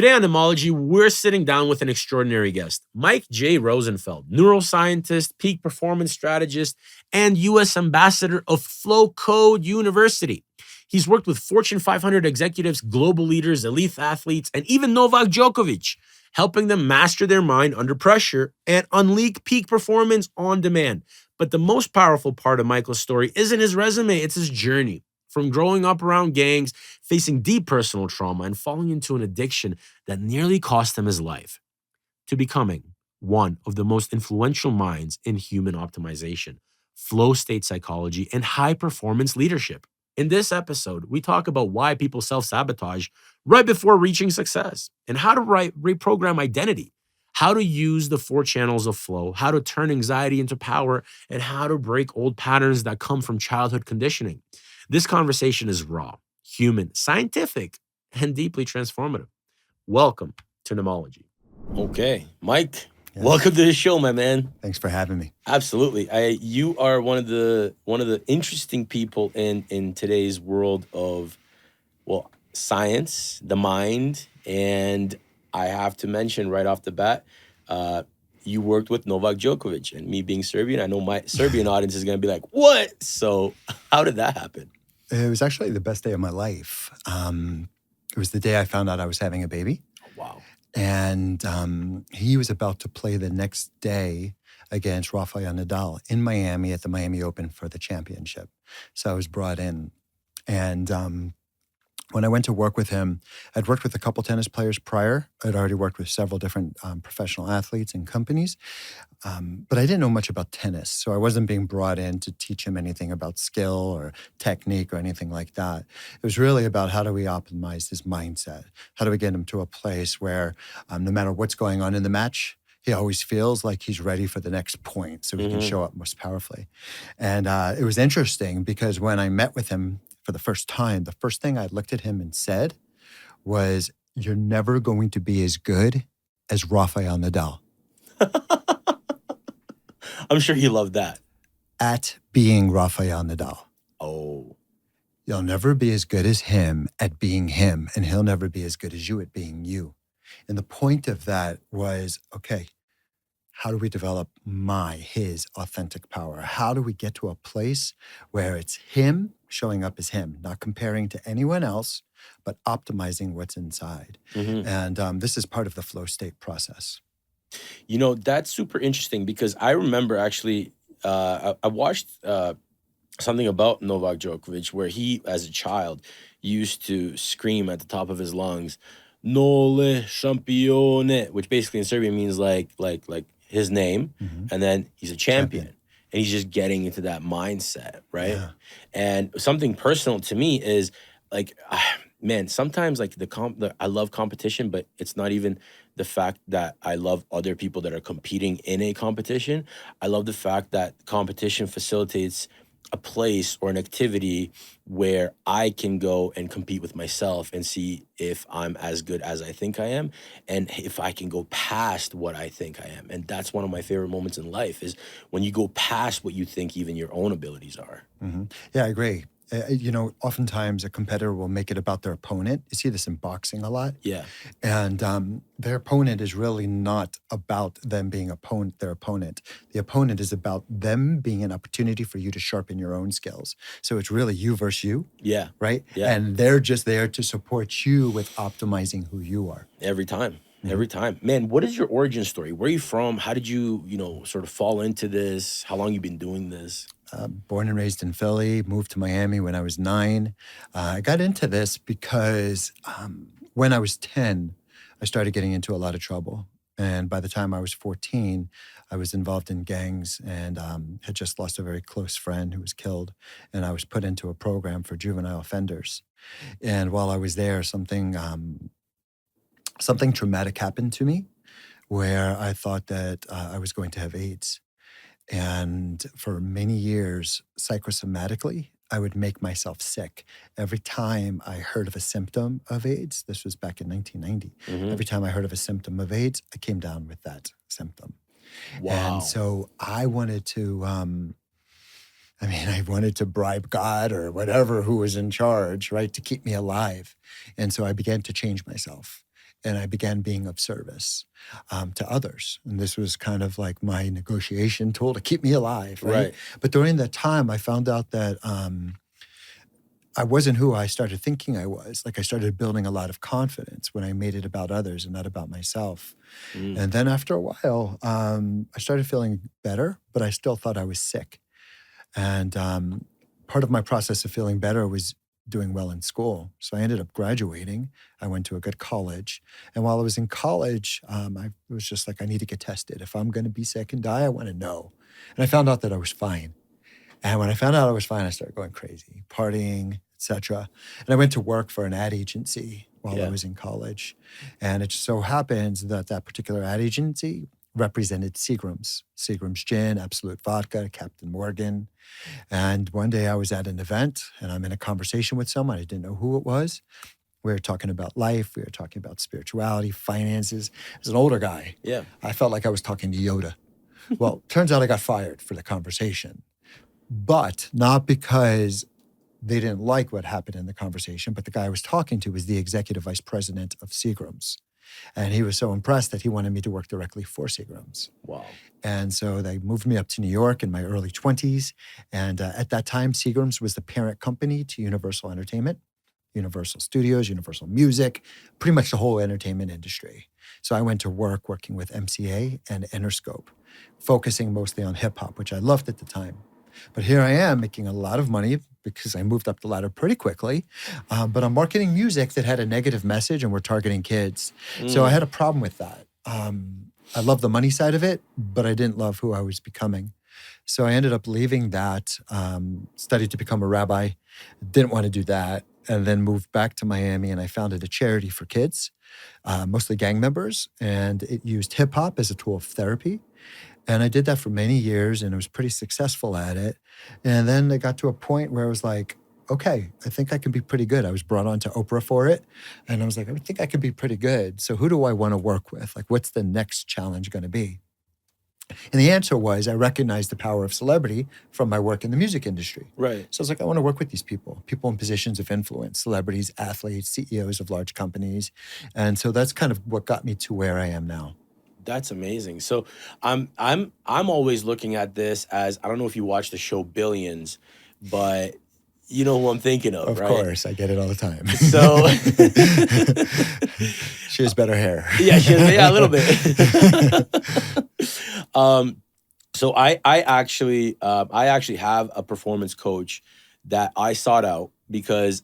Today on Nemology, we're sitting down with an extraordinary guest, Mike J. Rosenfeld, neuroscientist, peak performance strategist, and U.S. ambassador of Flow Code University. He's worked with Fortune 500 executives, global leaders, elite athletes, and even Novak Djokovic, helping them master their mind under pressure and unleash peak performance on demand. But the most powerful part of Michael's story isn't his resume, it's his journey. From growing up around gangs, facing deep personal trauma, and falling into an addiction that nearly cost him his life, to becoming one of the most influential minds in human optimization, flow state psychology, and high performance leadership. In this episode, we talk about why people self-sabotage right before reaching success, and how to reprogram identity, how to use the 4 channels of flow, how to turn anxiety into power, and how to break old patterns that come from childhood conditioning. This conversation is raw, human, scientific, and deeply transformative. Welcome to Nemology. Okay, Mike, welcome to the show, my man. Thanks for having me. Absolutely. You are one of the interesting people in today's world of, science, the mind, and I have to mention right off the bat, you worked with Novak Djokovic, and me being Serbian, I know my Serbian audience is going to be like, what? So how did that happen? It was actually the best day of my life. It was the day I found out I was having a baby. Oh, wow. And he was about to play the next day against Rafael Nadal in Miami at the Miami Open for the championship. So I was brought in. And when I went to work with him, I'd worked with a couple tennis players prior. I'd already worked with several different professional athletes and companies. But I didn't know much about tennis, so I wasn't being brought in to teach him anything about skill or technique or anything like that. It was really about how do we optimize his mindset? How do we get him to a place where no matter what's going on in the match, he always feels like he's ready for the next point so he can show up most powerfully. And it was interesting because when I met with him for the first time, the first thing I looked at him and said was, "You're never going to be as good as Rafael Nadal." I'm sure he loved that. At being Rafael Nadal. Oh. You'll never be as good as him at being him, and he'll never be as good as you at being you. And the point of that was, okay, how do we develop his authentic power? How do we get to a place where it's him showing up as him, not comparing to anyone else, but optimizing what's inside? And this is part of the flow state process. You know, that's super interesting because I remember actually, I watched something about Novak Djokovic where he, as a child, used to scream at the top of his lungs, "Nole Champione," which basically in Serbian means like his name, and then he's a champion. And he's just getting into that mindset, right? Yeah. And something personal to me is like, man, sometimes like I love competition, but it's not even the fact that I love other people that are competing in a competition. I love the fact that competition facilitates a place or an activity where I can go and compete with myself and see if I'm as good as I think I am and if I can go past what I think I am. And that's one of my favorite moments in life is when you go past what you think even your own abilities are. Yeah, I agree. Oftentimes a competitor will make it about their opponent. You see this in boxing a lot. Yeah. And their opponent is really not about them being their opponent. The opponent is about them being an opportunity for you to sharpen your own skills. So it's really you versus you. Yeah. Right? Yeah. And they're just there to support you with optimizing who you are. Every time. Every time. Man, what is your origin story? Where are you from? How did you, sort of fall into this? How long you been doing this? Born and raised in Philly, moved to Miami when I was 9. I got into this because when I was 10, I started getting into a lot of trouble. And by the time I was 14, I was involved in gangs and had just lost a very close friend who was killed. And I was put into a program for juvenile offenders. And while I was there, something traumatic happened to me where I thought that I was going to have AIDS. And for many years, psychosomatically, I would make myself sick. Every time I heard of a symptom of AIDS, this was back in 1990, every time I heard of a symptom of AIDS, I came down with that symptom. Wow. And so I wanted to, I wanted to bribe God or whatever who was in charge, right, to keep me alive. And so I began to change myself. and I began being of service to others. And this was kind of like my negotiation tool to keep me alive, right? Right. But during that time, I found out that I wasn't who I started thinking I was. Like I started building a lot of confidence when I made it about others and not about myself. And then after a while, I started feeling better, but I still thought I was sick. And part of my process of feeling better was doing well in school. So I ended up graduating. I went to a good college. And while I was in college, I was just like, I need to get tested. If I'm going to be sick and die, I want to know. And I found out that I was fine. And when I found out I was fine, I started going crazy, partying, etc. And I went to work for an ad agency while I was in college. And it just so happens that that particular ad agency represented Seagram's Gin, Absolute Vodka, Captain Morgan. And one day I was at an event and I'm in a conversation with someone. I didn't know who it was. We were talking about life. We were talking about spirituality, finances. As an older guy, I felt like I was talking to Yoda. Well, turns out I got fired for the conversation. But not because they didn't like what happened in the conversation, but the guy I was talking to was the executive vice president of Seagram's. And he was so impressed that he wanted me to work directly for Seagram's. Wow. And so they moved me up to New York in my early 20s. And at that time, Seagram's was the parent company to Universal Entertainment, Universal Studios, Universal Music, pretty much the whole entertainment industry. So I went to work working with MCA and Interscope, focusing mostly on hip hop, which I loved at the time. But here I am making a lot of money because I moved up the ladder pretty quickly. But I'm marketing music that had a negative message and we're targeting kids. So I had a problem with that. I love the money side of it, but I didn't love who I was becoming. So I ended up leaving that, studied to become a rabbi, didn't want to do that, and then moved back to Miami and I founded a charity for kids, mostly gang members, and it used hip hop as a tool of therapy. And I did that for many years and I was pretty successful at it. And then I got to a point where I was like, okay, I think I can be pretty good. I was brought on to Oprah for it. And I was like, I think I could be pretty good. So who do I want to work with? Like, what's the next challenge going to be? And the answer was I recognized the power of celebrity from my work in the music industry. Right. So I was like, I want to work with these people in positions of influence, celebrities, athletes, CEOs of large companies. And so that's kind of what got me to where I am now. That's amazing. So I'm always looking at this as, I don't know if you watch the show Billions, but you know who I'm thinking of, right? Of course, I get it all the time. So she has better hair. Yeah, a little bit. So I actually have a performance coach that I sought out because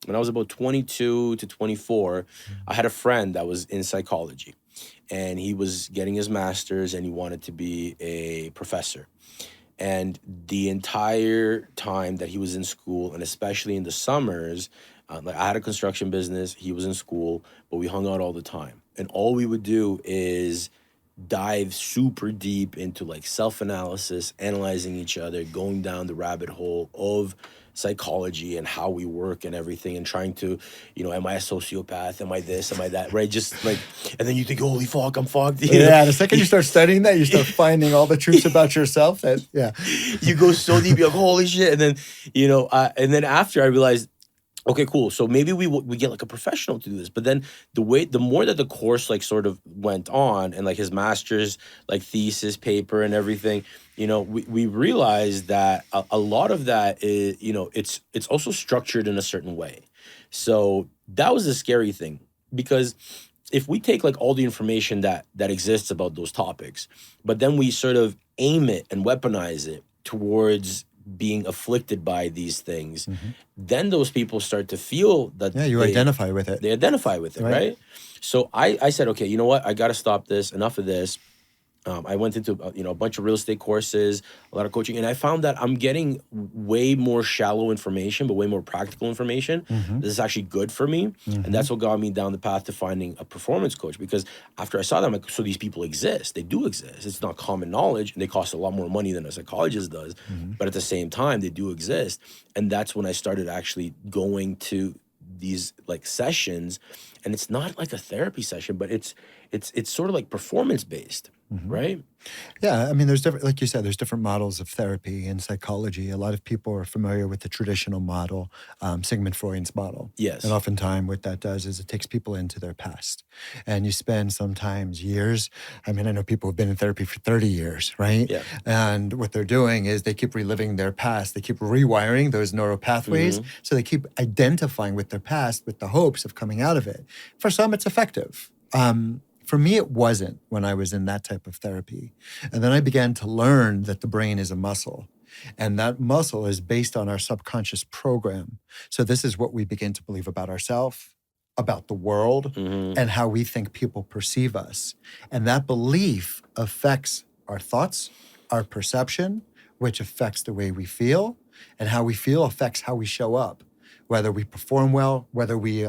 when I was about 22 to 24, I had a friend that was in psychology and he was getting his master's and he wanted to be a professor. And the entire time that he was in school, and especially in the summers, like I had a construction business, he was in school, but we hung out all the time. And all we would do is dive super deep into like self-analysis, analyzing each other, going down the rabbit hole of psychology and how we work and everything, and trying to, am I a sociopath? Am I this? Am I that? Right? Just like, and then you think, holy fuck, I'm fucked. Yeah, the second you start studying that, you start finding all the truths about yourself. You go so deep, you're like, holy shit. And then, and then after I realized, okay, cool. So maybe we get like a professional to do this. But then the more that the course like sort of went on and like his master's like thesis paper and everything, we realized that a lot of that is, it's also structured in a certain way. So that was the scary thing, because if we take like all the information that exists about those topics, but then we sort of aim it and weaponize it towards being afflicted by these things, then those people start to feel that you identify with it. They identify with it, right? So I said, okay, you know what? I got to stop this. Enough of this. I went into a bunch of real estate courses, a lot of coaching, and I found that I'm getting way more shallow information, but way more practical information. This is actually good for me, and that's what got me down the path to finding a performance coach. Because after I saw that, I'm like, so these people exist. They do exist. It's not common knowledge, and they cost a lot more money than a psychologist does, but at the same time, they do exist. And that's when I started actually going to these like sessions, and it's not like a therapy session, but it's sort of like performance based. right? Yeah, I mean, there's different, like you said, there's different models of therapy and psychology. A lot of people are familiar with the traditional model, Sigmund Freud's model. And Yes. oftentimes what that does is it takes people into their past. And you spend sometimes years. I mean, I know people who've been in therapy for 30 years, right? Yeah. And what they're doing is they keep reliving their past. They keep rewiring those neural pathways. So they keep identifying with their past with the hopes of coming out of it. For some, it's effective. For me, it wasn't when I was in that type of therapy. And then I began to learn that the brain is a muscle. And that muscle is based on our subconscious program. So this is what we begin to believe about ourselves, about the world, and how we think people perceive us. And that belief affects our thoughts, our perception, which affects the way we feel. And how we feel affects how we show up, whether we perform well, whether we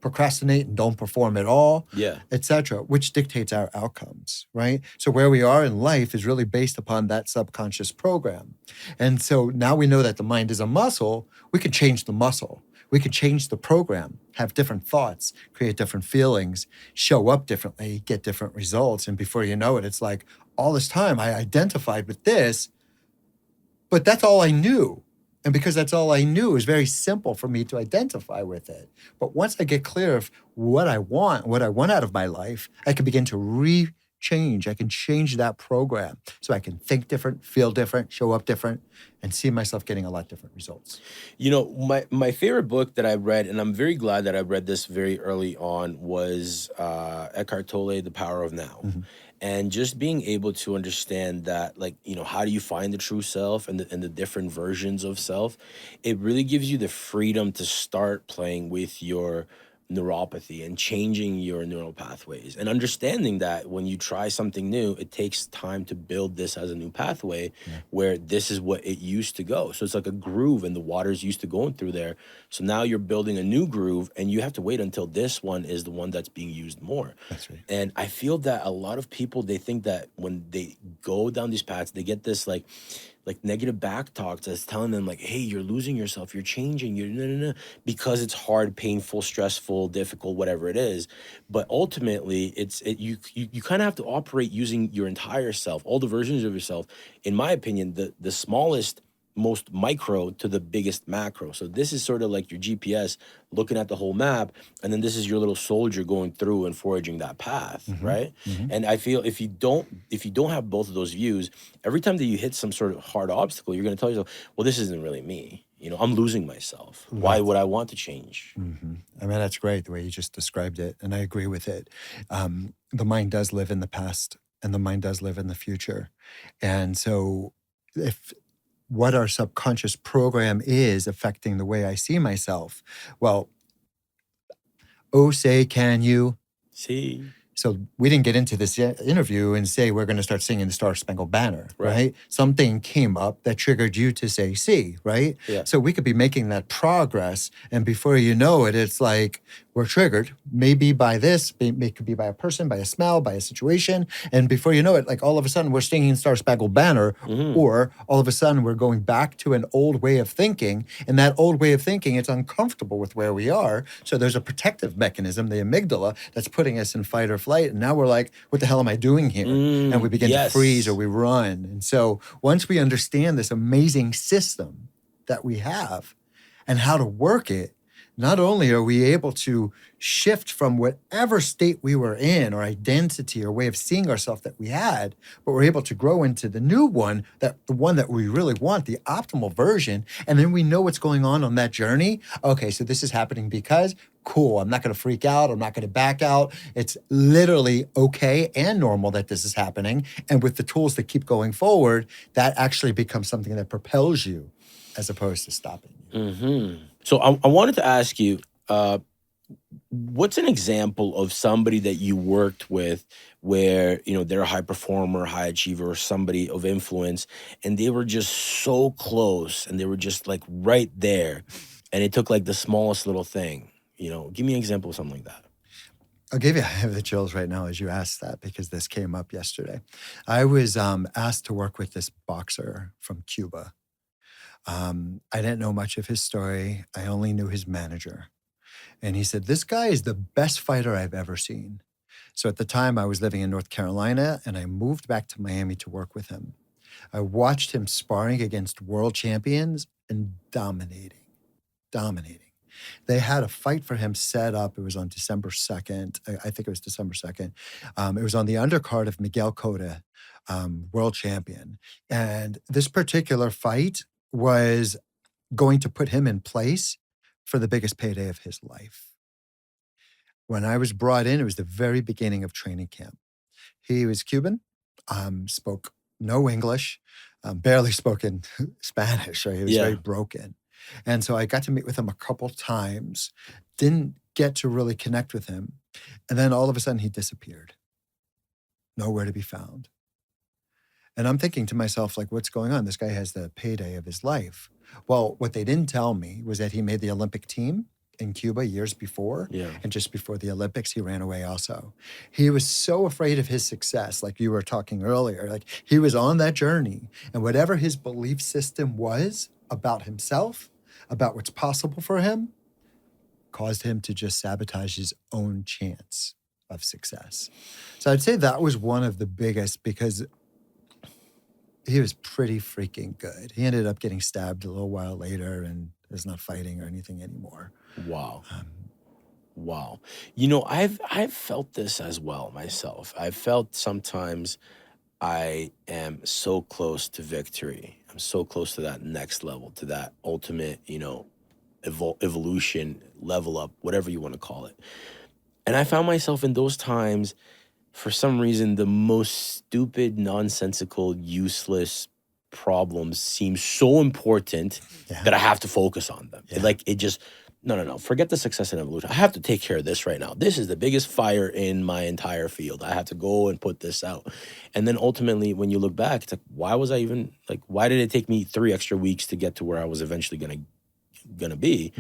procrastinate and don't perform at all, etc., which dictates our outcomes, right? So where we are in life is really based upon that subconscious program. And so now we know that the mind is a muscle, we can change the muscle. We can change the program, have different thoughts, create different feelings, show up differently, get different results. And before you know it, it's like all this time I identified with this, but that's all I knew. And because that's all I knew, it was very simple for me to identify with it. But once I get clear of what I want out of my life, I can begin to change. I can change that program so I can think different, feel different, show up different, and see myself getting a lot different results. You know, my favorite book that I read, and I'm very glad that I read this very early on, was Eckhart Tolle, The Power of Now. And just being able to understand that, like, you know, how do you find the true self and the different versions of self? It really gives you the freedom to start playing with your neuropathy and changing your neural pathways and understanding that when you try something new, it takes time to build this as a new pathway where this is what it used to go. So it's like a groove and the water's used to going through there. So now you're building a new groove and you have to wait until this one is the one that's being used more. That's right. And I feel that a lot of people, they think that when they go down these paths, they get this like negative back talk that's telling them like, hey, you're losing yourself, you're changing, you're because it's hard, painful, stressful, difficult, whatever it is. But ultimately, you kind of have to operate using your entire self, all the versions of yourself. In my opinion, the smallest, most micro to the biggest macro. So this is sort of like your GPS looking at the whole map, and then this is your little soldier going through and foraging that path, right? And I feel if you don't have both of those views, every time that you hit some sort of hard obstacle, you're going to tell yourself, well, this isn't really me. You know, I'm losing myself. Why would I want to change? I mean, that's great the way you just described it, and I agree with it. The mind does live in the past, and the mind does live in the future. And so if what our subconscious program is affecting the way I see myself, well, oh, say, can you? See? So we didn't get into this interview and say we're going to start singing the Star Spangled Banner, right? Something came up that triggered you to say see, right? So we could be making that progress, and before you know it, it's like we're triggered, maybe by this, it could be by a person, by a smell, by a situation, and before you know it, like all of a sudden we're singing Star Spangled Banner, or all of a sudden we're going back to an old way of thinking, and that old way of thinking, it's uncomfortable with where we are, so there's a protective mechanism, the amygdala, that's putting us in fight or flight, and now we're like, what the hell am I doing here? And we begin to freeze or we run. And so once we understand this amazing system that we have and how to work it, not only are we able to shift from whatever state we were in or identity or way of seeing ourselves that we had, but we're able to grow into the new one, the one that we really want, the optimal version. And then we know what's going on that journey. Okay, so this is happening because, cool, I'm not going to freak out. I'm not going to back out. It's literally okay and normal that this is happening. And with the tools that keep going forward, that actually becomes something that propels you as opposed to stopping you. So I wanted to ask you, what's an example of somebody that you worked with where, you know, they're a high performer, high achiever, or somebody of influence, and they were just so close and they were just like right there, and it took like the smallest little thing? You know, give me an example of something like that. I'll give you, I have the chills right now as you asked that because this came up yesterday. I was asked to work with this boxer from Cuba. I didn't know much of his story. I only knew his manager. And he said, this guy is the best fighter I've ever seen. So at the time, I was living in North Carolina, and I moved back to Miami to work with him. I watched him sparring against world champions and dominating. They had a fight for him set up. It was on December 2nd. I think it was December 2nd. It was on the undercard of Miguel Cotto, world champion. And this particular fight was going to put him in place for the biggest payday of his life. When I was brought in, it was the very beginning of training camp. He was Cuban, spoke no English, barely spoken Spanish. Right? He was very broken. And so I got to meet with him a couple times, didn't get to really connect with him. And then all of a sudden he disappeared. Nowhere to be found. And I'm thinking to myself, like, what's going on? This guy has the payday of his life. Well, what they didn't tell me was that he made the Olympic team in Cuba years before. And just before the Olympics, he ran away also. He was so afraid of his success, like you were talking earlier. Like, he was on that journey. And whatever his belief system was about himself, about what's possible for him, caused him to just sabotage his own chance of success. So I'd say that was one of the biggest, because he was pretty freaking good. He ended up getting stabbed a little while later and is not fighting or anything anymore. Wow. Wow. You know, I've felt this as well myself. I've felt sometimes I am so close to victory. I'm so close to that next level, to that ultimate, you know, evolution, level up, whatever you want to call it. And I found myself in those times, for some reason, the most stupid, nonsensical, useless problems seem so important that I have to focus on them. Like, it just, no. Forget the success and evolution. I have to take care of this right now. This is the biggest fire in my entire field. I have to go and put this out. And then ultimately, when you look back, it's like, why did it take me 3 extra weeks to get to where I was eventually gonna be?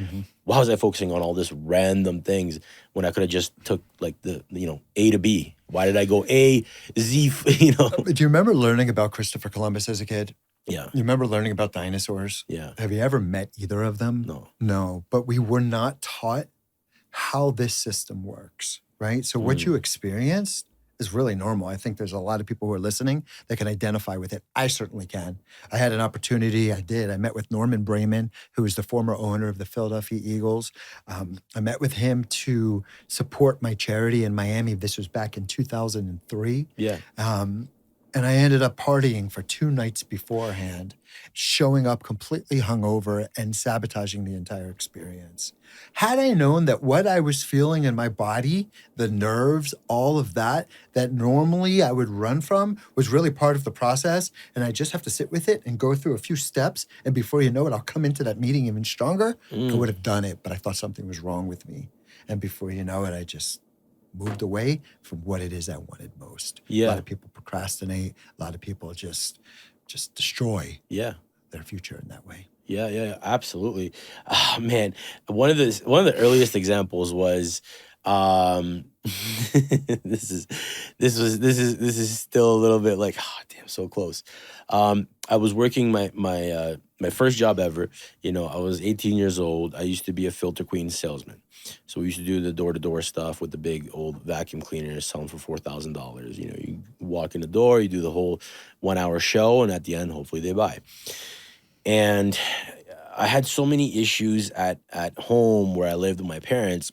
Why was I focusing on all this random things when I could have just took like the, you know, A to B? Why did I go A, Z, you know? Do you remember learning about Christopher Columbus as a kid? Yeah. You remember learning about dinosaurs? Yeah. Have you ever met either of them? No. No, but we were not taught how this system works, right? So what you experienced is really normal. I think there's a lot of people who are listening that can identify with it. I certainly can. I had an opportunity. I met with Norman Brayman, who is the former owner of the Philadelphia Eagles. I met with him to support my charity in Miami. This was back in 2003. Yeah. And I ended up partying for 2 nights beforehand, showing up completely hungover and sabotaging the entire experience. Had I known that what I was feeling in my body, the nerves, all of that normally I would run from was really part of the process, and I just have to sit with it and go through a few steps, and before you know it, I'll come into that meeting even stronger, I would have done it, but I thought something was wrong with me. And before you know it, I just moved away from what it is I wanted most. Yeah. A lot of people procrastinate. A lot of people just destroy their future in that way. Yeah, absolutely. Oh, man, one of the earliest examples was this is still a little bit like, oh, damn, so close. I was working my first job ever. You know, I was 18 years old. I used to be a Filter Queen salesman. So we used to do the door-to-door stuff with the big old vacuum cleaners, selling for $4,000. You know, you walk in the door, you do the whole 1-hour show, and at the end, hopefully they buy. And I had so many issues at home where I lived with my parents,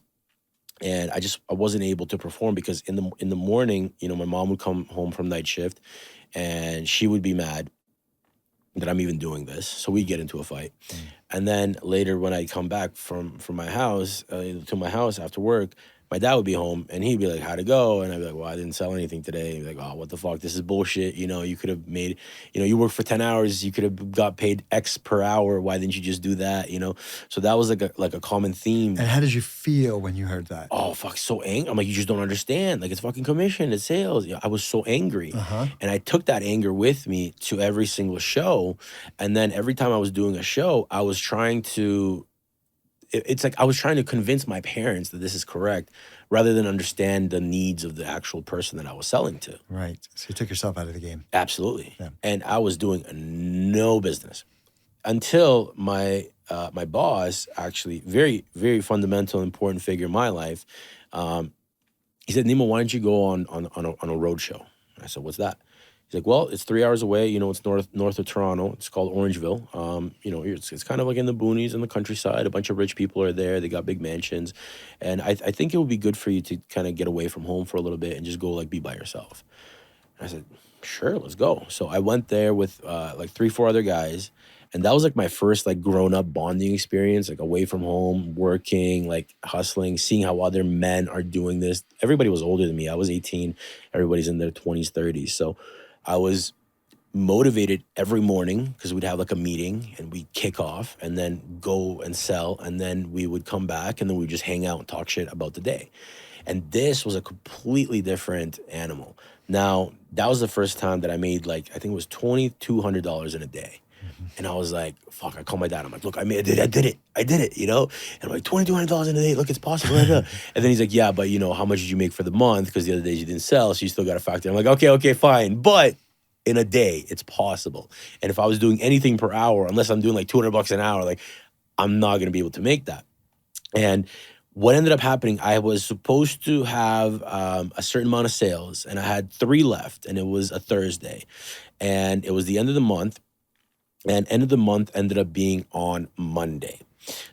and I wasn't able to perform because in the morning, you know, my mom would come home from night shift, and she would be mad that I'm even doing this. So we'd get into a fight. And then later when I come back from my house, to my house after work, my dad would be home and he'd be like, how'd it go? And I'd be like, well, I didn't sell anything today. And he'd be like, oh, what the fuck? This is bullshit. You know, you could have made, you know, you worked for 10 hours. You could have got paid X per hour. Why didn't you just do that? You know? So that was like a common theme. And how did you feel when you heard that? Oh, fuck, so angry. I'm like, you just don't understand. Like, it's fucking commission, it's sales. You know, I was so angry. And I took that anger with me to every single show. And then every time I was doing a show, I was trying to, it's like I was trying to convince my parents that this is correct rather than understand the needs of the actual person that I was selling to. Right. So you took yourself out of the game. Absolutely. Yeah. And I was doing no business until my boss, actually very, very fundamental, important figure in my life, He said, Nemo, why don't you go on a road show? I said, what's that? He's like, well, it's 3 hours away. You know, it's north of Toronto. It's called Orangeville. You know, it's kind of like in the boonies, in the countryside. A bunch of rich people are there. They got big mansions, and I think it would be good for you to kind of get away from home for a little bit and just go like be by yourself. And I said, sure, let's go. So I went there with like 3, 4 other guys. And that was like my first like grown up bonding experience, like away from home, working, like hustling, seeing how other men are doing this. Everybody was older than me. I was 18. Everybody's in their 20s, 30s. So I was motivated every morning because we'd have like a meeting and we'd kick off and then go and sell. And then we would come back and then we'd just hang out and talk shit about the day. And this was a completely different animal. Now, that was the first time that I made like, I think it was $2,200 in a day. And I was like, fuck, I called my dad. I'm like, look, I did it, you know? And I'm like, $2,200 in a day, look, it's possible. And then he's like, yeah, but you know, how much did you make for the month? Because the other days you didn't sell, so you still got to factor. I'm like, okay, fine. But in a day, it's possible. And if I was doing anything per hour, unless I'm doing like $200 an hour, like I'm not going to be able to make that. And what ended up happening, I was supposed to have a certain amount of sales, and I had 3 left, and it was a Thursday. And it was the end of the month. And end of the month ended up being on Monday.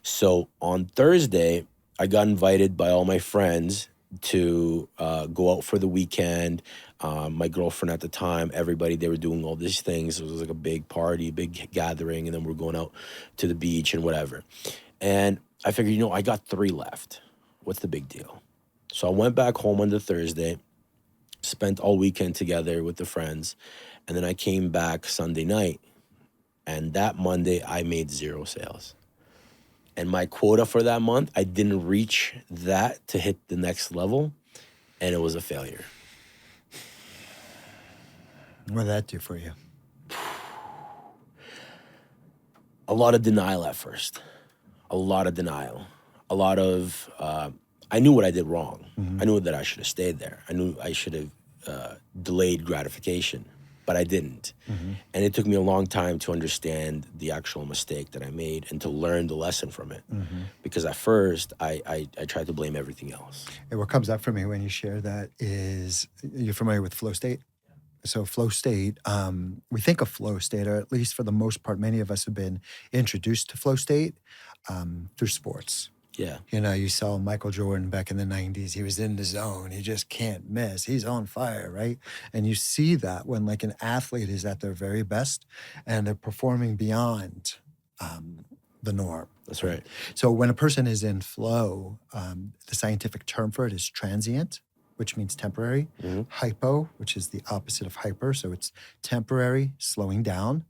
So on Thursday, I got invited by all my friends to go out for the weekend. My girlfriend at the time, everybody, they were doing all these things. It was like a big party, big gathering, and then we're going out to the beach and whatever. And I figured, you know, I got 3 left. What's the big deal? So I went back home on the Thursday, spent all weekend together with the friends, and then I came back Sunday night. And that Monday, I made 0 sales. And my quota for that month, I didn't reach that to hit the next level, and it was a failure. What did that do for you? A lot of denial at first. A lot of denial. A lot of, I knew what I did wrong. I knew that I should have stayed there. I knew I should have delayed gratification, but I didn't. And it took me a long time to understand the actual mistake that I made and to learn the lesson from it. Because at first, I tried to blame everything else. And what comes up for me when you share that is, you're familiar with flow state? So flow state, we think of flow state, or at least for the most part, many of us have been introduced to flow state through sports. Yeah. You know, you saw Michael Jordan back in the 90s. He was in the zone. He just can't miss. He's on fire, right? And you see that when like an athlete is at their very best and they're performing beyond the norm. That's right. So when a person is in flow, the scientific term for it is transient, which means temporary. Hypo, which is the opposite of hyper. So it's temporary, slowing down,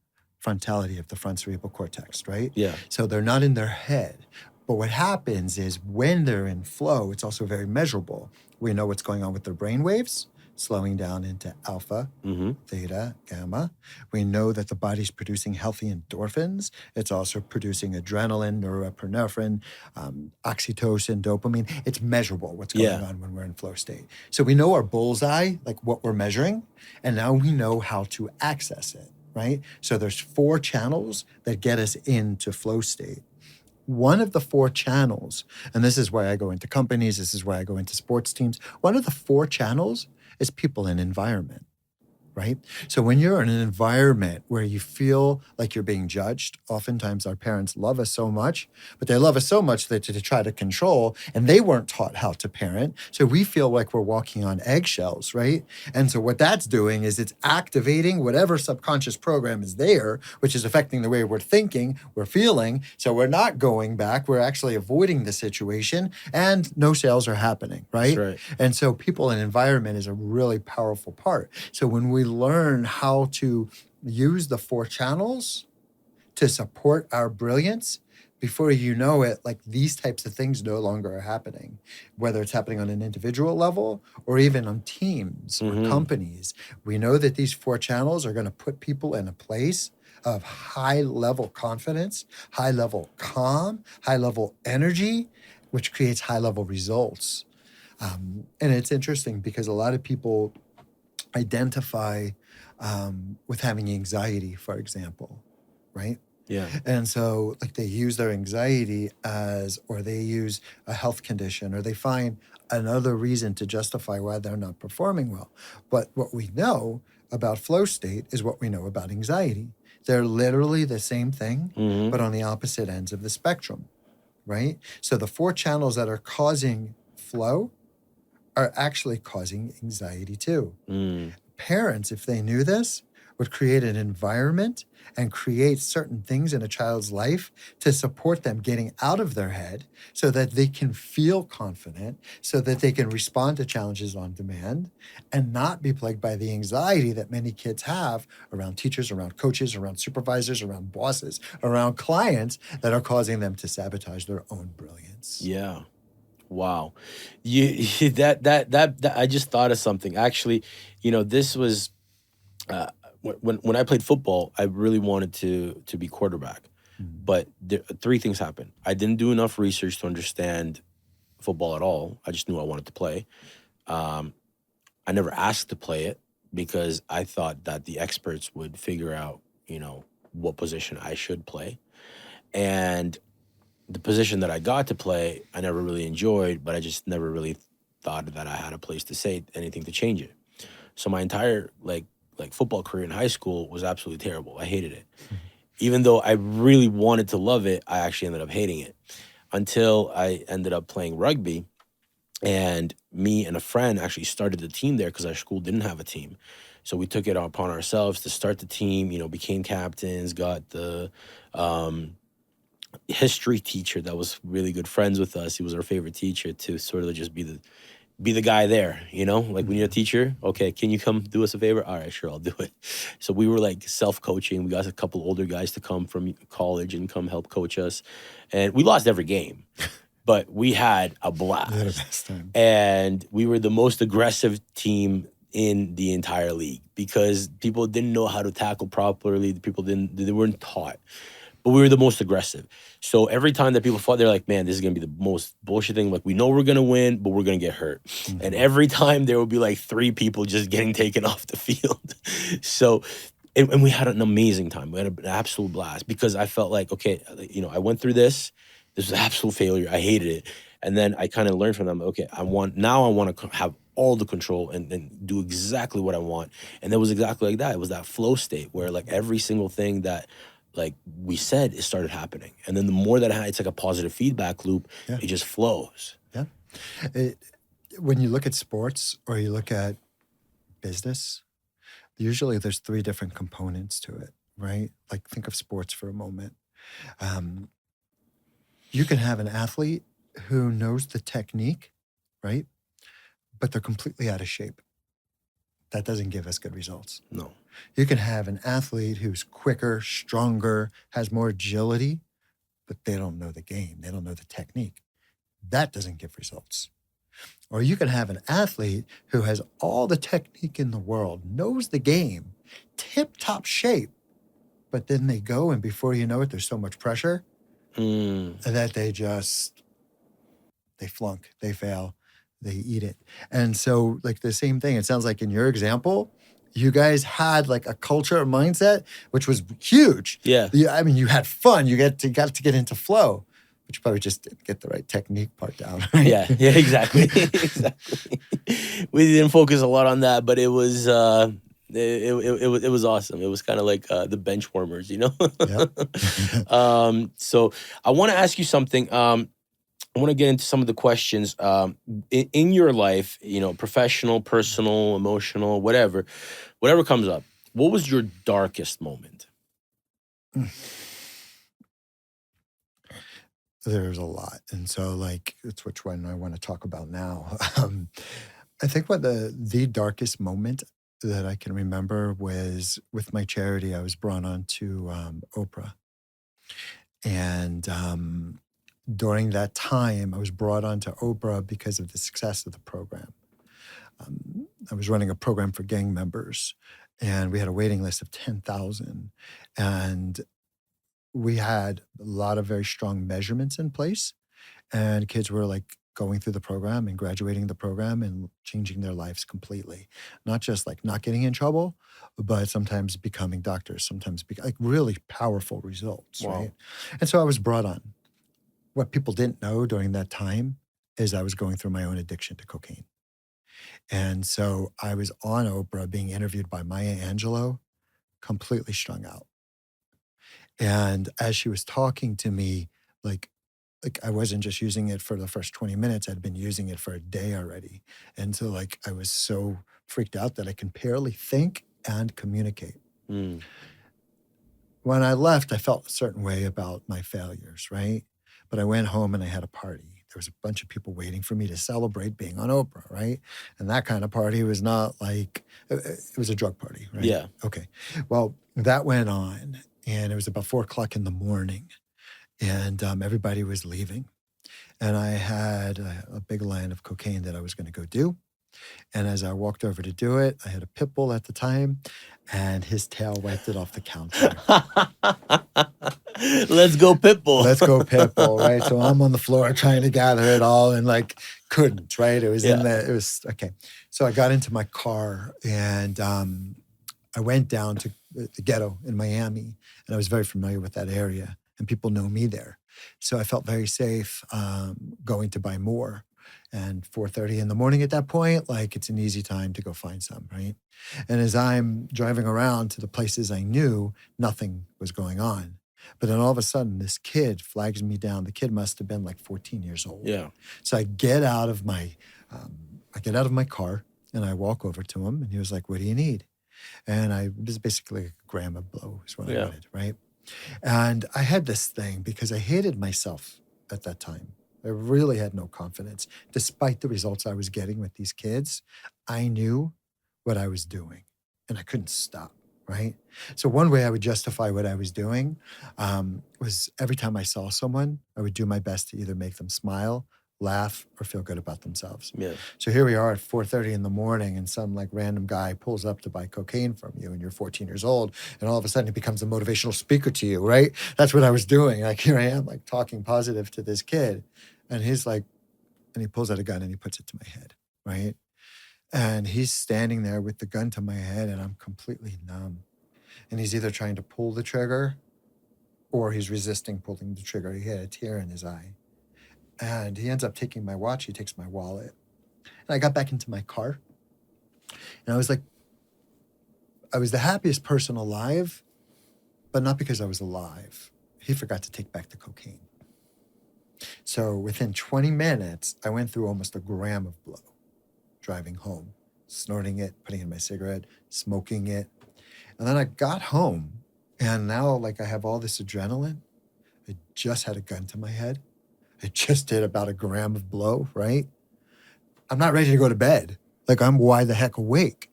frontality of the front cerebral cortex, right? Yeah. So they're not in their head. But what happens is when they're in flow, it's also very measurable. We know what's going on with their brain waves, slowing down into alpha, theta, gamma. We know that the body's producing healthy endorphins. It's also producing adrenaline, norepinephrine, oxytocin, dopamine. It's measurable what's going on when we're in flow state. So we know our bullseye, like what we're measuring, and now we know how to access it, right? So there's 4 channels that get us into flow state. One of the 4 channels, and this is why I go into companies, this is why I go into sports teams, one of the 4 channels is people and environment, right? So when you're in an environment where you feel like you're being judged, oftentimes our parents love us so much, but they love us so much that to try to control, and they weren't taught how to parent. So we feel like we're walking on eggshells, right? And so what that's doing is it's activating whatever subconscious program is there, which is affecting the way we're thinking, we're feeling. So we're not going back, we're actually avoiding the situation, and no sales are happening, right? That's right. And so people and environment is a really powerful part. So when we learn how to use the 4 channels to support our brilliance, before you know it, like these types of things no longer are happening, whether it's happening on an individual level or even on teams or companies. We know that these 4 channels are going to put people in a place of high level confidence, high level calm, high level energy, which creates high level results. And it's interesting because a lot of people identify with having anxiety, for example, right? Yeah. And so like they use their anxiety as, or they use a health condition, or they find another reason to justify why they're not performing well. But what we know about flow state is what we know about anxiety. They're literally the same thing, Mm-hmm. but on the opposite ends of the spectrum, right? So the 4 channels that are causing flow are actually causing anxiety too. Mm. Parents, if they knew this, would create an environment and create certain things in a child's life to support them getting out of their head so that they can feel confident, so that they can respond to challenges on demand and not be plagued by the anxiety that many kids have around teachers, around coaches, around supervisors, around bosses, around clients that are causing them to sabotage their own brilliance. Yeah. Wow. That I just thought of something. Actually, this was when I played football, I really wanted to be quarterback. Mm. But 3 things happened. I didn't do enough research to understand football at all. I just knew I wanted to play. I never asked to play it because I thought that the experts would figure out, what position I should play. And the position that I got to play, I never really enjoyed, but I just never really thought that I had a place to say anything to change it. So my entire like football career in high school was absolutely terrible. I hated it. Even though I really wanted to love it, I actually ended up hating it until I ended up playing rugby. And me and a friend actually started the team there because our school didn't have a team. So we took it upon ourselves to start the team, became captains, got the history teacher that was really good friends with us. He was our favorite teacher to sort of just be the guy there, like we need a teacher. Okay, can you come do us a favor? All right, sure, I'll do it. So we were like self-coaching. We got a couple older guys to come from college and come help coach us. And we lost every game, but we had a blast. They're the best time. And we were the most aggressive team in the entire league because people didn't know how to tackle properly. They weren't taught. But we were the most aggressive. So every time that people fought, they're like, man, this is going to be the most bullshit thing. Like, we know we're going to win, but we're going to get hurt. Mm-hmm. And every time there would be like 3 people just getting taken off the field. So, and we had an amazing time. We had an absolute blast because I felt like, okay, I went through this. This was an absolute failure. I hated it. And then I kind of learned from them, okay, I want to have all the control and do exactly what I want. And it was exactly like that. It was that flow state where like every single thing that like we said, it started happening. And then the more that it's like a positive feedback loop, Yeah. It just flows. Yeah. When you look at sports or you look at business, usually there's 3 different components to it, right? Like think of sports for a moment. You can have an athlete who knows the technique, right? But they're completely out of shape. That doesn't give us good results. No. You can have an athlete who's quicker, stronger, has more agility, but they don't know the game. They don't know the technique. That doesn't give results. Or you can have an athlete who has all the technique in the world, knows the game, tip-top shape, but then they go and before you know it, there's so much pressure that they flunk, they fail, they eat it. And so like the same thing, it sounds like in your example, you guys had like a culture, a mindset, which was huge. Yeah. I mean, you had fun. You got to get into flow, but you probably just didn't get the right technique part down. Right? Yeah, exactly. Exactly. We didn't focus a lot on that, but it was it was awesome. It was kind of like the bench warmers, Yep. So I want to ask you something. I want to get into some of the questions in your life, professional, personal, emotional, whatever comes up. What was your darkest moment? There's a lot. And so like, it's which one I want to talk about now. I think what the darkest moment that I can remember was with my charity. I was brought on to Oprah. And during that time, I was brought on to Oprah because of the success of the program. I was running a program for gang members, and we had a waiting list of 10,000. And we had a lot of very strong measurements in place, and kids were like going through the program and graduating the program and changing their lives completely. Not just like not getting in trouble, but sometimes becoming doctors, sometimes like really powerful results, Wow. right? And so I was brought on. What people didn't know during that time is I was going through my own addiction to cocaine. And so I was on Oprah being interviewed by Maya Angelou, completely strung out. And as she was talking to me, like I wasn't just using it for the first 20 minutes, I'd been using it for a day already. And so like I was so freaked out that I can barely think and communicate. Mm. When I left, I felt a certain way about my failures, right? But I went home and I had a party. There was a bunch of people waiting for me to celebrate being on Oprah, right? And that kind of party was not like, it was a drug party, right? Yeah. Okay. Well, that went on and it was about 4:00 in the morning and everybody was leaving. And I had a big line of cocaine that I was going to go do. And as I walked over to do it, I had a pit bull at the time, and his tail wiped it off the counter. Let's go Pitbull. Let's go pit bull, right? So I'm on the floor trying to gather it all and like couldn't, right? It was in the, it was, okay. So I got into my car and I went down to the ghetto in Miami, and I was very familiar with that area, and people know me there. So I felt very safe going to buy more. And 4:30 in the morning at that point, like it's an easy time to go find some, right? And as I'm driving around to the places I knew, nothing was going on. But then all of a sudden, this kid flags me down. The kid must have been like 14 years old. Yeah. So I get out of my car and I walk over to him, and he was like, "What do you need?" And I was basically a gram of blow is what I wanted, right? And I had this thing because I hated myself at that time. I really had no confidence. Despite the results I was getting with these kids, I knew what I was doing and I couldn't stop, right? So one way I would justify what I was doing was every time I saw someone, I would do my best to either make them smile, laugh, or feel good about themselves. Yeah. So here we are at 4:30 in the morning and some like random guy pulls up to buy cocaine from you and you're 14 years old and all of a sudden he becomes a motivational speaker to you, right? That's what I was doing. Like here I am like talking positive to this kid and he's like, and he pulls out a gun and he puts it to my head, right? And he's standing there with the gun to my head and I'm completely numb. And he's either trying to pull the trigger or he's resisting pulling the trigger. He had a tear in his eye. And he ends up taking my watch. He takes my wallet. And I got back into my car. And I was like, I was the happiest person alive, but not because I was alive. He forgot to take back the cocaine. So within 20 minutes, I went through almost a gram of blow, driving home, snorting it, putting it in my cigarette, smoking it. And then I got home, and now like I have all this adrenaline. I just had a gun to my head. I just did about a gram of blow, right? I'm not ready to go to bed. Like I'm wide the heck awake.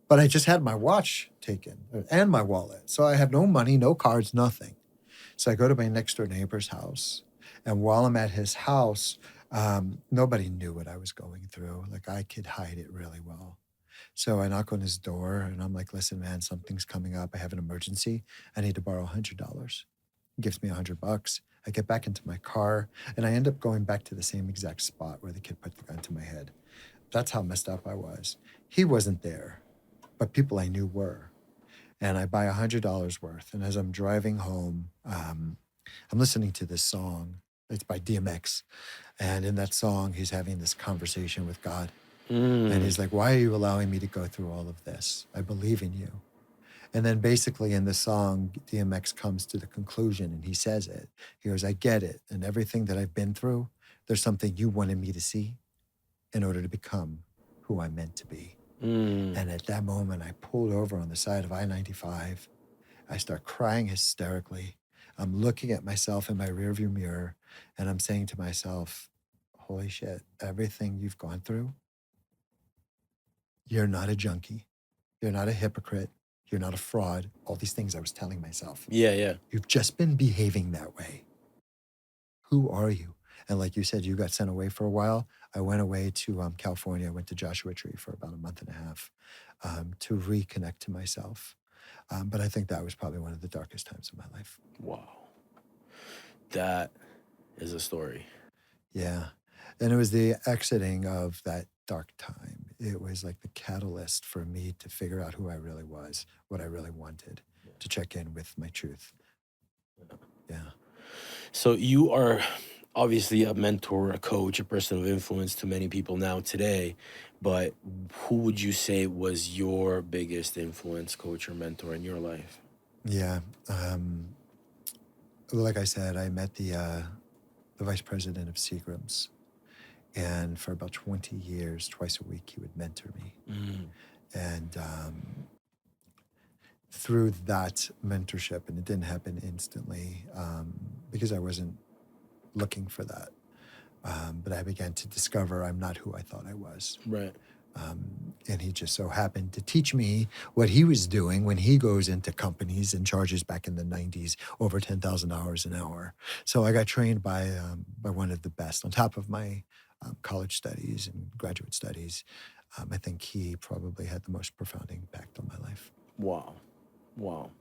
But I just had my watch taken and my wallet. So I have no money, no cards, nothing. So I go to my next door neighbor's house. And while I'm at his house, nobody knew what I was going through. Like I could hide it really well. So I knock on his door and I'm like, listen, man, something's coming up. I have an emergency. I need to borrow $100. He gives me $100. I get back into my car and I end up going back to the same exact spot where the kid put the gun to my head. That's how messed up I was. He wasn't there, but people I knew were. And I buy $100 worth. And as I'm driving home, I'm listening to this song. It's by DMX. And in that song, he's having this conversation with God. And he's like, why are you allowing me to go through all of this? I believe in you. And then basically in the song, DMX comes to the conclusion and he says it. He goes, I get it. And everything that I've been through, there's something you wanted me to see in order to become who I'm meant to be. And at that moment, I pulled over on the side of I-95. I start crying hysterically. I'm looking at myself in my rearview mirror and I'm saying to myself, holy shit, everything you've gone through, you're not a junkie. You're not a hypocrite. You're not a fraud. All these things I was telling myself. Yeah. You've just been behaving that way. Who are you? And like you said, you got sent away for a while. I went away to California. I went to Joshua Tree for about a month and a half to reconnect to myself. But I think that was probably one of the darkest times of my life. Wow. That is a story. Yeah. And it was the exiting of that dark time. It was like the catalyst for me to figure out who I really was, what I really wanted, to check in with my truth. Yeah. So you are obviously a mentor, a coach, a person of influence to many people now today, but who would you say was your biggest influence, coach, or mentor in your life? Yeah. Like I said, I met the vice president of Seagram's. And for about 20 years, twice a week, he would mentor me. Mm. And through that mentorship, and it didn't happen instantly because I wasn't looking for that. But I began to discover I'm not who I thought I was. Right. And he just so happened to teach me what he was doing when he goes into companies and charges back in the 90s over $10,000 an hour. So I got trained by one of the best on top of my college studies and graduate studies. I think he probably had the most profound impact on my life. Wow. Wow.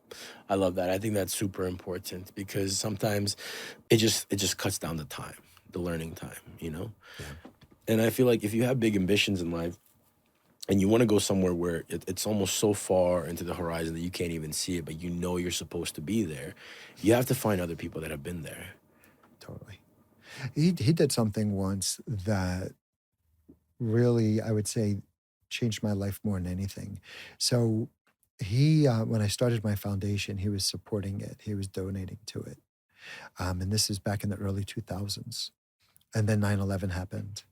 I love that. I think that's super important because sometimes it just cuts down the time, the learning time, you know? Yeah. And I feel like if you have big ambitions in life and you want to go somewhere where it's almost so far into the horizon that you can't even see it, but you know you're supposed to be there, you have to find other people that have been there. Totally. He did something once that really, I would say, changed my life more than anything. So he, when I started my foundation, he was supporting it. He was donating to it. And this is back in the early 2000s. And then 9/11 happened.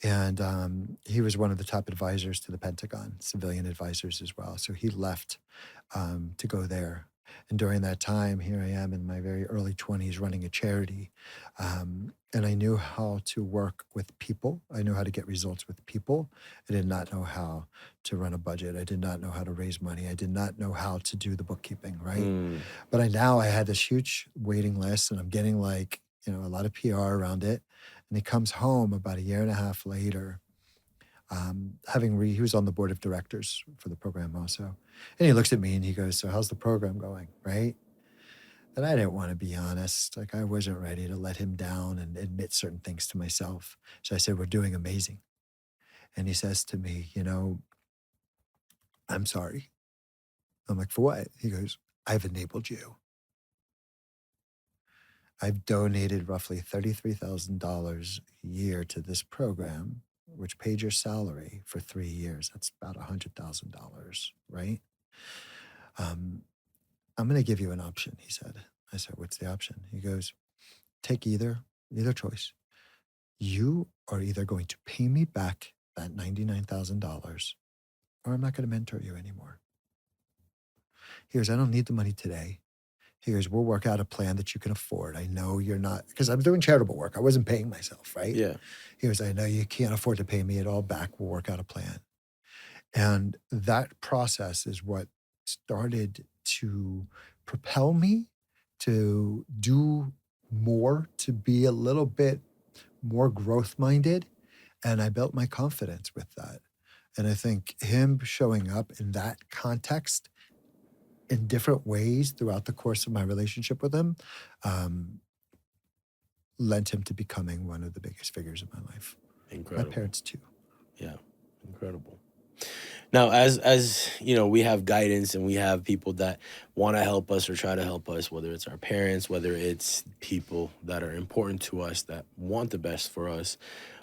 And he was one of the top advisors to the Pentagon, civilian advisors as well. So he left to go there. And during that time, here I am in my very early 20s running a charity. And I knew how to work with people. I knew how to get results with people. I did not know how to run a budget. I did not know how to raise money. I did not know how to do the bookkeeping, right? Mm. But I had this huge waiting list and I'm getting like, a lot of PR around it. And he comes home about a year and a half later, he was on the board of directors for the program also. And he looks at me and he goes, "So how's the program going?" Right? And I didn't want to be honest. Like I wasn't ready to let him down and admit certain things to myself. So I said, "We're doing amazing." And he says to me, "I'm sorry." I'm like, "For what?" He goes, "I've enabled you. I've donated roughly $33,000 a year to this program, which paid your salary for 3 years. That's about $100,000, right? Um, I'm going to give you an option," he said. I said, "What's the option?" He goes, "Take either choice. You are either going to pay me back that $99,000 or I'm not going to mentor you anymore." He goes, "I don't need the money today." He goes, "We'll work out a plan that you can afford. I know you're not," because I'm doing charitable work. I wasn't paying myself, right? Yeah. He goes, "I know you can't afford to pay me it all back. We'll work out a plan." And that process is what started to propel me to do more, to be a little bit more growth minded. And I built my confidence with that. And I think him showing up in that context in different ways throughout the course of my relationship with him um, lent him to becoming one of the biggest figures in my life. Incredible. My parents too. Yeah. Incredible. Now, as you know, we have guidance and we have people that want to help us or try to help us, whether it's our parents, whether it's people that are important to us that want the best for us,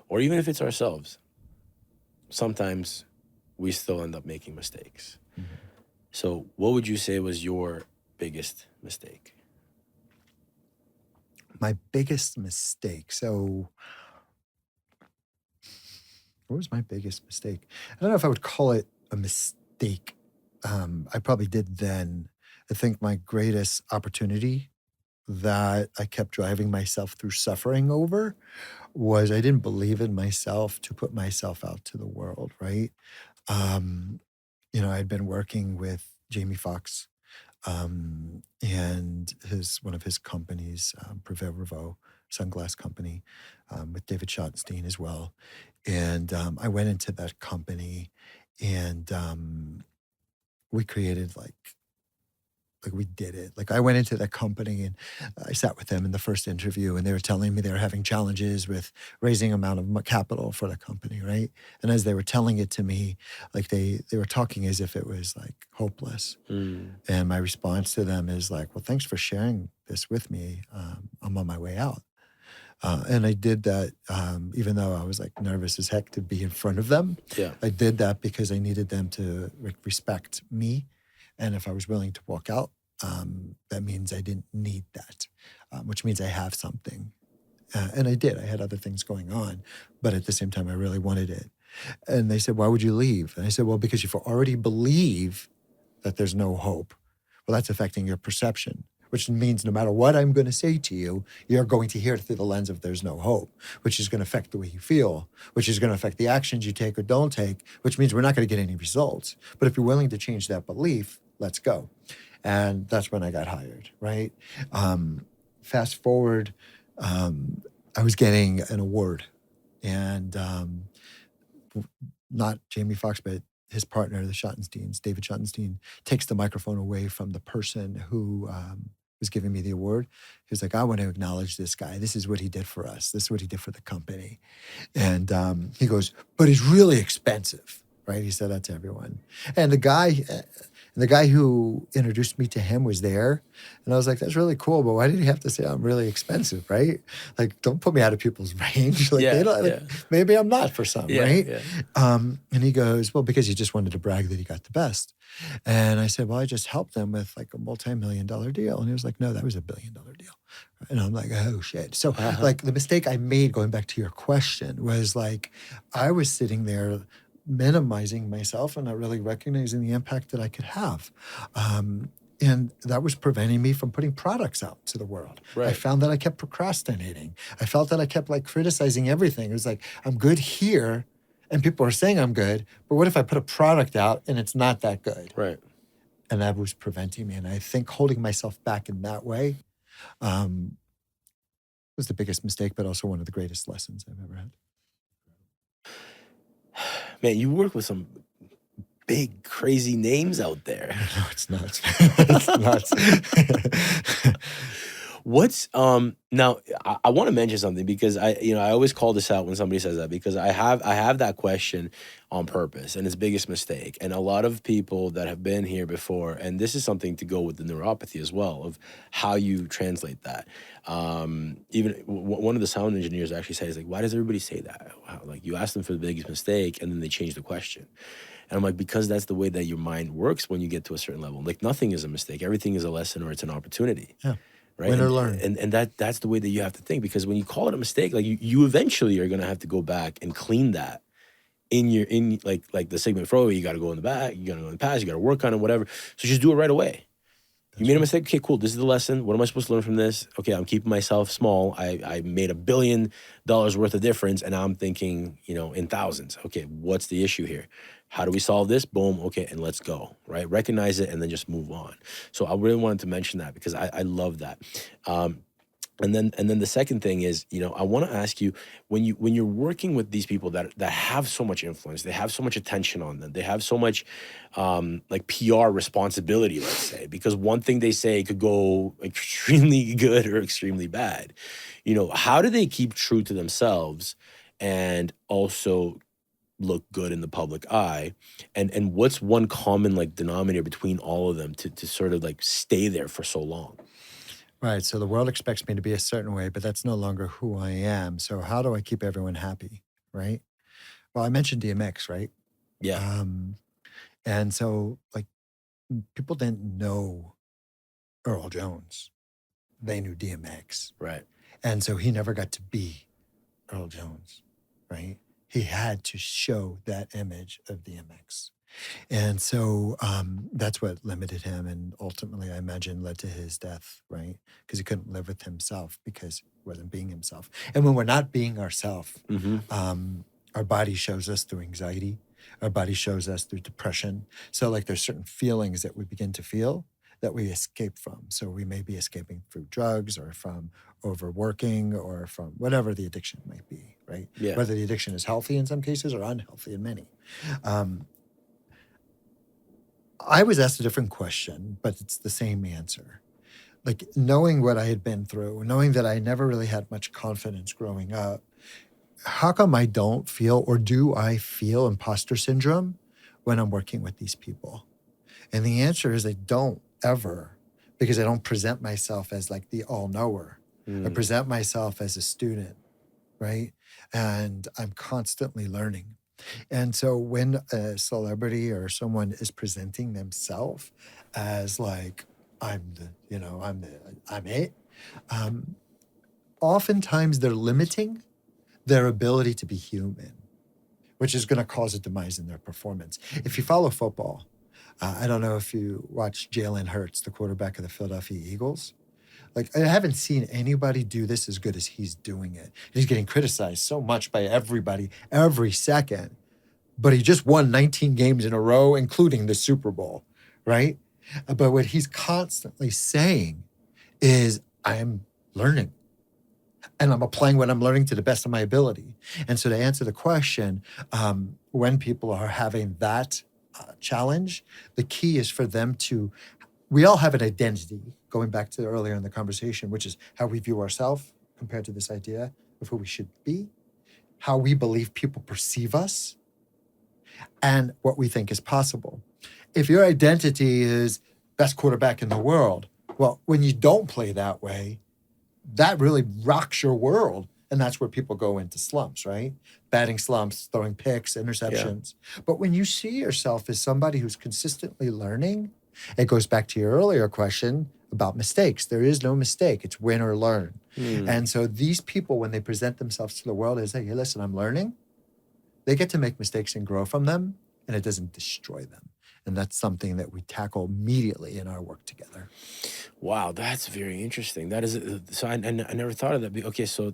or even if it's ourselves. Sometimes we still end up making mistakes. Mm-hmm. So, what would you say was your biggest mistake? My biggest mistake. So, what was my biggest mistake? I don't know if I would call it a mistake. I probably did then. I think my greatest opportunity that I kept driving myself through suffering over was I didn't believe in myself to put myself out to the world, right? Um, I'd been working with Jamie Foxx and one of his companies, Prevail Revo sunglass company, with David Schottenstein as well. And I went into that company and we created like Like we did it. Like I went into that company and I sat with them in the first interview and they were telling me they were having challenges with raising amount of capital for the company, right? And as they were telling it to me, like they were talking as if it was like hopeless. And my response to them is like, well, thanks for sharing this with me. I'm on my way out. And I did that even though I was like nervous as heck to be in front of them. Yeah. I did that because I needed them to respect me. And if I was willing to walk out, that means I didn't need that, which means I have something. And I did. I had other things going on. But at the same time, I really wanted it. And they said, why would you leave? And I said, well, because if you already believe that there's no hope, well, that's affecting your perception, which means no matter what I'm going to say to you, you're going to hear it through the lens of there's no hope, which is going to affect the way you feel, which is going to affect the actions you take or don't take, which means we're not going to get any results. But if you're willing to change that belief, let's go. And that's when I got hired, right? Fast forward, I was getting an award, and not Jamie Foxx, but his partner, the Schottensteins, David Schottenstein, takes the microphone away from the person who was giving me the award. He was like, I want to acknowledge this guy. This is what he did for us. This is what he did for the company. And he goes, but he's really expensive, right? He said that to everyone. And the guy who introduced me to him was there. And I was like, that's really cool, but why did he have to say I'm really expensive, right? Like, don't put me out of people's range. Like, they don't, like, maybe I'm not for some, right? Yeah. And he goes, well, because he just wanted to brag that he got the best. And I said, well, I just helped them with like a multi-million-dollar deal. And he was like, no, that was $1 billion deal. And I'm like, oh, shit. So like the mistake I made, going back to your question, was like, I was sitting there minimizing myself and not really recognizing the impact that I could have. And that was preventing me from putting products out to the world. Right. I found that I kept procrastinating. I felt that I kept like criticizing everything. It was like, I'm good here and people are saying I'm good, but what if I put a product out and it's not that good? Right. And that was preventing me. And I think holding myself back in that way was the biggest mistake, but also one of the greatest lessons I've ever had. Man, you work with some big, crazy names out there. No, it's nuts. It's nuts. What's now? I want to mention something because I always call this out when somebody says that, because I have that question on purpose, and it's biggest mistake. And a lot of people that have been here before, and this is something to go with the neuropathy as well, of how you translate that. Even one of the sound engineers actually says, like, why does everybody say that? Like, you ask them for the biggest mistake and then they change the question. And I'm like, because that's the way that your mind works when you get to a certain level. Like, nothing is a mistake. Everything is a lesson, or it's an opportunity. Yeah. Right? Win or learn. And that's the way that you have to think, because when you call it a mistake, like you eventually are gonna have to go back and clean that in like the segment flow. You gotta go in the back, you gotta go in the past, you gotta work on it, whatever. So just do it right away. You made a mistake. Okay, cool. This is the lesson. What am I supposed to learn from this? Okay, I'm keeping myself small. I made $1 billion worth of difference, and I'm thinking, in thousands. Okay, what's the issue here? How do we solve this? Boom. Okay, and let's go. Right? Recognize it, and then just move on. So I really wanted to mention that because I love that. And then the second thing is, I want to ask you, when you're working with these people that have so much influence, they have so much attention on them, they have so much like PR responsibility, let's say, because one thing they say could go extremely good or extremely bad. How do they keep true to themselves and also look good in the public eye? And what's one common like denominator between all of them to sort of like stay there for so long? Right. So the world expects me to be a certain way, but that's no longer who I am. So how do I keep everyone happy? Right. Well, I mentioned DMX, right? Yeah. And so like people didn't know Earl Jones. They knew DMX. Right. And so he never got to be Earl Jones. Right. He had to show that image of DMX. And so that's what limited him, and ultimately, I imagine, led to his death, right? Because he couldn't live with himself because he wasn't being himself. And when we're not being ourselves, our body shows us through anxiety. Our body shows us through depression. So like there's certain feelings that we begin to feel that we escape from. So we may be escaping through drugs or from overworking or from whatever the addiction might be, right? Yeah. Whether the addiction is healthy in some cases or unhealthy in many. I was asked a different question, but it's the same answer. Like knowing what I had been through, knowing that I never really had much confidence growing up, how come I don't feel, or do I feel imposter syndrome when I'm working with these people? And the answer is I don't ever, because I don't present myself as like the all-knower. I present myself as a student, right? And I'm constantly learning. And so when a celebrity or someone is presenting themselves as like, I'm it, um, oftentimes they're limiting their ability to be human, which is going to cause a demise in their performance. If you follow football, I don't know if you watch Jalen Hurts, the quarterback of the Philadelphia Eagles. Like, I haven't seen anybody do this as good as he's doing it. He's getting criticized so much by everybody every second, but he just won 19 games in a row, including the Super Bowl, right? But what he's constantly saying is, I'm learning and I'm applying what I'm learning to the best of my ability. And so to answer the question, when people are having that challenge, the key is for them to, we all have an identity, going back to earlier in the conversation, which is how we view ourselves compared to this idea of who we should be, how we believe people perceive us, and what we think is possible. If your identity is best quarterback in the world, well, when you don't play that way, that really rocks your world. And that's where people go into slumps, right? Batting slumps, throwing picks, interceptions. Yeah. But when you see yourself as somebody who's consistently learning, it goes back to your earlier question about mistakes. There is no mistake. It's win or learn. And so these people, when they present themselves to the world as, hey, listen, I'm learning, they get to make mistakes and grow from them, and it doesn't destroy them. And that's something that we tackle immediately in our work together. Wow, that's very interesting. That is so. I never thought of that. Okay, so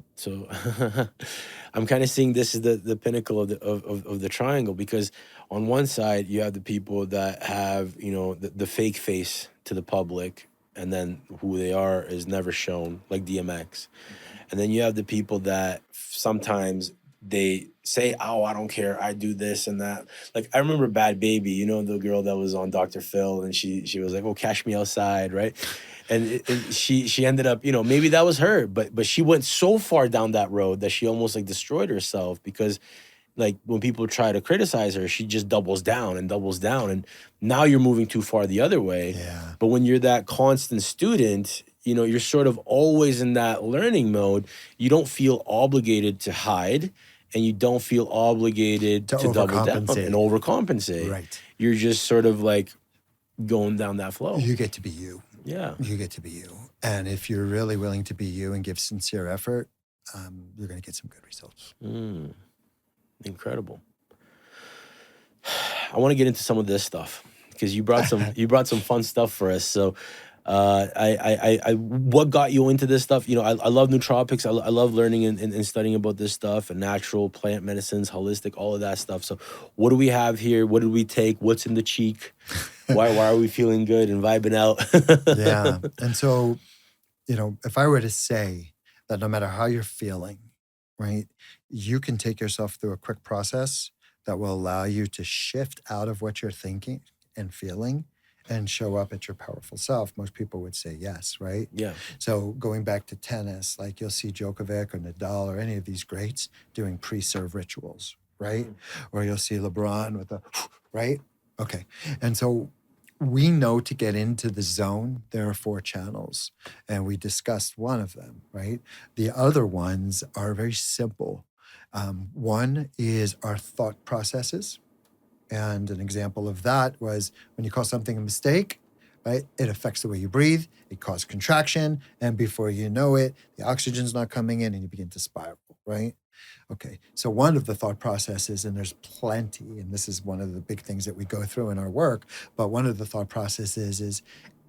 I'm kind of seeing this as the pinnacle of the triangle, because on one side you have the people that have the fake face to the public, and then who they are is never shown, like DMX, and then you have the people that sometimes they say, oh, I don't care, I do this and that. Like, I remember Bad Baby, the girl that was on Dr. Phil, and she was like, oh, cash me outside, right? And she ended up, maybe that was her, but she went so far down that road that she almost like destroyed herself, because like when people try to criticize her, she just doubles down, and now you're moving too far the other way. Yeah. But when you're that constant student, you're sort of always in that learning mode. You don't feel obligated to hide, and you don't feel obligated to double down and overcompensate. Right. You're just sort of like going down that flow. You get to be you. Yeah. You get to be you. And if you're really willing to be you and give sincere effort, you're going to get some good results. Incredible. I want to get into some of this stuff, because you brought some fun stuff for us. So what got you into this stuff? I love nootropics. I love learning and studying about this stuff, and natural plant medicines, holistic, all of that stuff. So what do we have here? What did we take? What's in the cheek? Why are we feeling good and vibing out? Yeah. And so, if I were to say that no matter how you're feeling, right, you can take yourself through a quick process that will allow you to shift out of what you're thinking and feeling and show up at your powerful self, most people would say yes, right? Yeah. So going back to tennis, like you'll see Djokovic or Nadal or any of these greats doing pre-serve rituals, right? Or you'll see LeBron with right? Okay. And so we know to get into the zone, there are 4 channels, and we discussed one of them, right? The other ones are very simple. One is our thought processes. And an example of that was when you call something a mistake, right? It affects the way you breathe, it causes contraction, and before you know it, the oxygen's not coming in and you begin to spiral, right? Okay, so one of the thought processes, and there's plenty, and this is one of the big things that we go through in our work, but one of the thought processes is